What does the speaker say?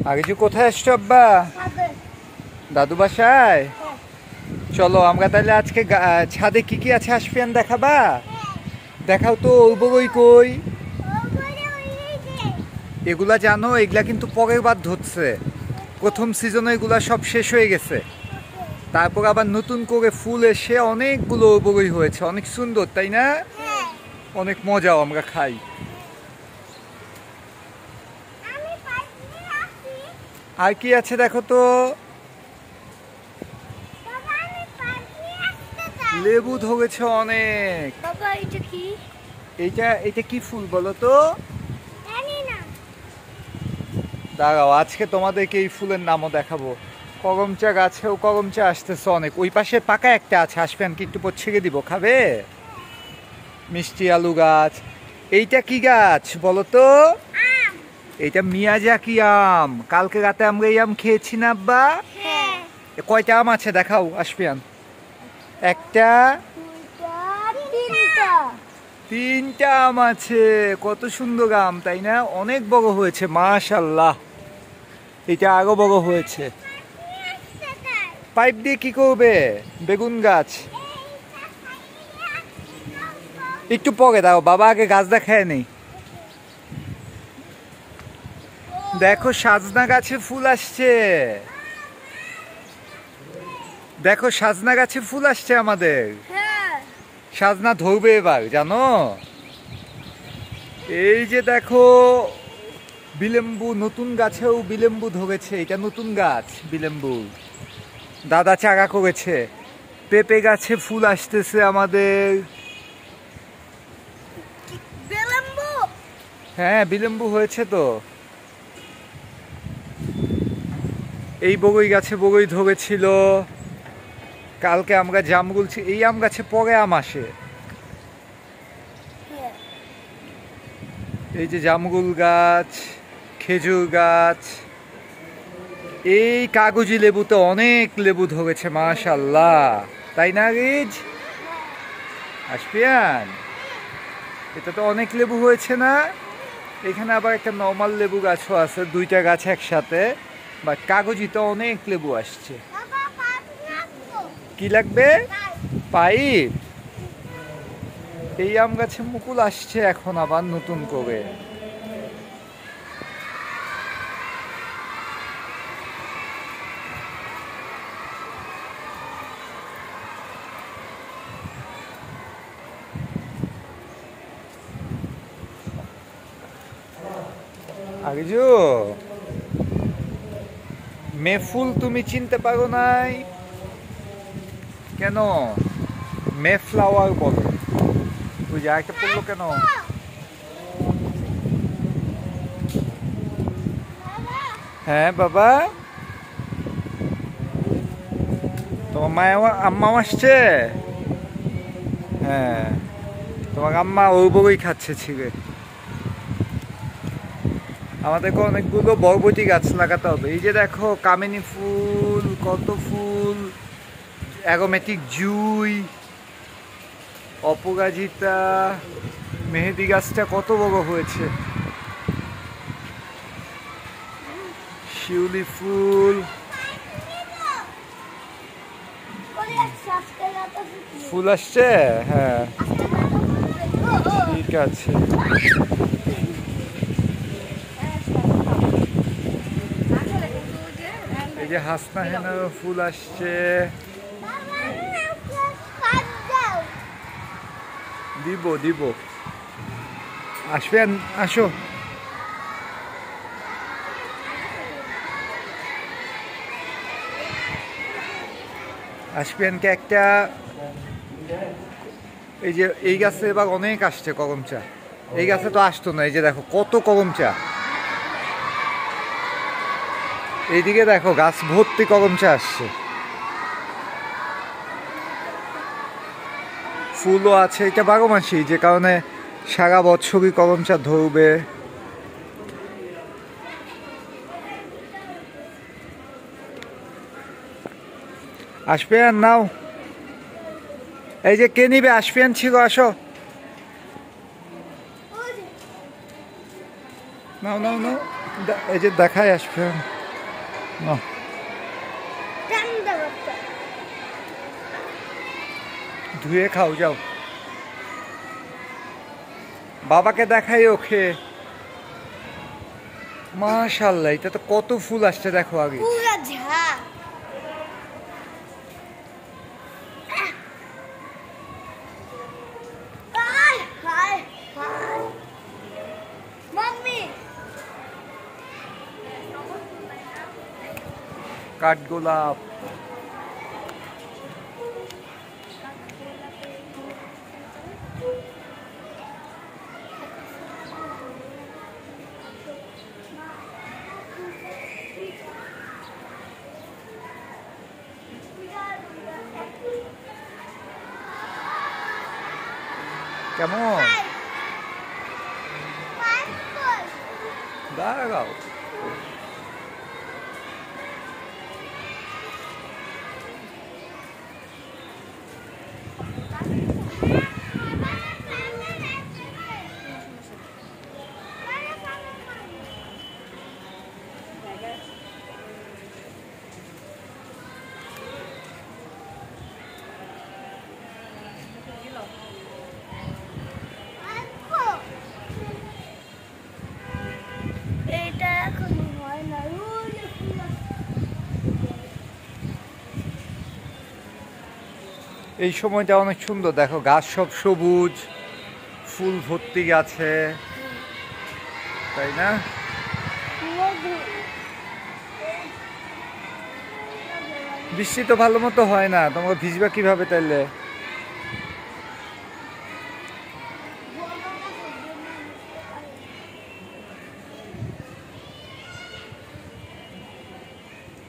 আগে যে কোথায় আসছো আব্বা? দাদু বাসায়। চলো আমরা তাহলে আজকে ছাদে কি কি আছে আসফিয়ান দেখাবা? দেখাও তো। ওই বই কই? এগুলা জানো, এগুলা কিন্তু পরের বার ধরছে। প্রথম সিজনে এগুলা সব শেষ হয়ে গেছে, তারপর আবার নতুন করে ফুল এসে অনেকগুলো বই হয়েছে। অনেক সুন্দর তাই না? অনেক মজাও আমরা খাই। আর কি আছে দেখো তো? লেবু ধরেছে অনেক। এটা কি ফুল বলো তো? দাঁড়াও, আজকে তোমাদেরকে এই ফুলের নামও দেখাবো। করমচা গাছেও করমচা আসতেছে অনেক। ওই পাশে পাকা একটা আছে, আসবেন কি একটু পর ছেড়ে দিব, খাবে? মিষ্টি আলু গাছ। এইটা কি গাছ বলো তো? এইটা মিয়াজাকি আম। কালকে রাতে আমরা এই আম খেয়েছি না আব্বা? কয়টা আম আছে দেখাও আসফিয়ান। একটা, তিনটা আম আছে। কত সুন্দর আম তাই না? অনেক বড় হয়েছে মাশাআল্লাহ। এটা আরো বড় হয়েছে। পাইপ দিয়ে কি করবে? বেগুন গাছ। একটু পরে দাও, বাবা আগে গাছ দেখায় নেই। দেখো সাজনা গাছে ফুল আসছে। দেখো সাজনা গাছে ফুল আসছে আমাদের। সাজনা ধরবে এবার জানো। এই যে দেখো বিলেম্বু, নতুন গাছেও বিলেম্বু ধরেছে। এটা নতুন গাছ বিলেম্বু, দাদা চারা করেছে। পেঁপে গাছে ফুল আসতেছে আমাদের। হ্যাঁ বিলেম্বু হয়েছে তো। এই বগই গাছে বগই ধরেছিল। কালকে আমরা জাম গুলছি। এই আম গাছে পরে আম আসে। এই যে জামগুল গাছ, খেজুর গাছ। এই কাগজি লেবুতে অনেক লেবু ধরেছে মাশাআল্লাহ, তাই না রিজ? আসফিয়ান, এটা তো অনেক লেবু হয়েছে না? এখানে আবার একটা নর্মাল লেবু গাছও আছে, দুইটা গাছ একসাথে। বাট কাগজিতে অনেক লেবু আসছে। কি লাগবে? পাইপ। এই আম গাছে মুকুল আসছে এখন আবার নতুন করে। আগেজু, মেফুল তুমি চিনতে পারো নাই কেন? মে ফ্লাওয়ার বলো। ওই যে একটা পড়লো কেন? হ্যাঁ বাবা, তোমার মায়া আম্মা আসছে। হ্যাঁ, তোমার আম্মা ওই বই খাচ্ছে ছিঁড়ে। আমাদেরকে অনেকগুলো বরবটি গাছ লাগাতে হবে। এই যে দেখো কামিনী ফুল, কত ফুল, অ্যারোমেটিক জুই, অপরাজিতা, মেহেদি গাছটা কত বড় হয়েছে। শিউলি ফুল, ফুল আসছে। হ্যাঁ ঠিক আছে। এই যে হাসনা হেনা ফুল আসছে। দিব দিব। আসবেন, আসো। আসবেনকে একটা। এই যে এই গাছে এবার অনেক আসছে করমচা। এই গাছে তো আসতো না। এই যে দেখো কত করমচা। এইদিকে দেখো গাছ ভর্তি করমচা আসছে। ফুলও আছে। এটা 12 মাসি, যে কারণে সারা বছরই করমচা ধরবে। আসফিয়ান নাও। এই যে কে নিবে? আসফিয়ান ছিল, আসো। নাও নাও নাও এই যে দেখায় আসবেন না, ধুয়ে খাও যাও, বাবাকে দেখাই ওকে। মাশাআল্লাহ, এটা তো কত ফুল আসছে দেখো আগে। পুরা ঝাড়। মাম্মি কাঠগোলাপ, কেমন দাঁড়াও। এটা এখন হয় না, রোজ এই সময়টা অনেক সুন্দর, দেখো গাছ সব সবুজ, ফুল ভর্তি গাছে, তাই না? বৃষ্টি তো ভালো মতো হয় না, তোমাকে ভিজবা কিভাবে তাইলে?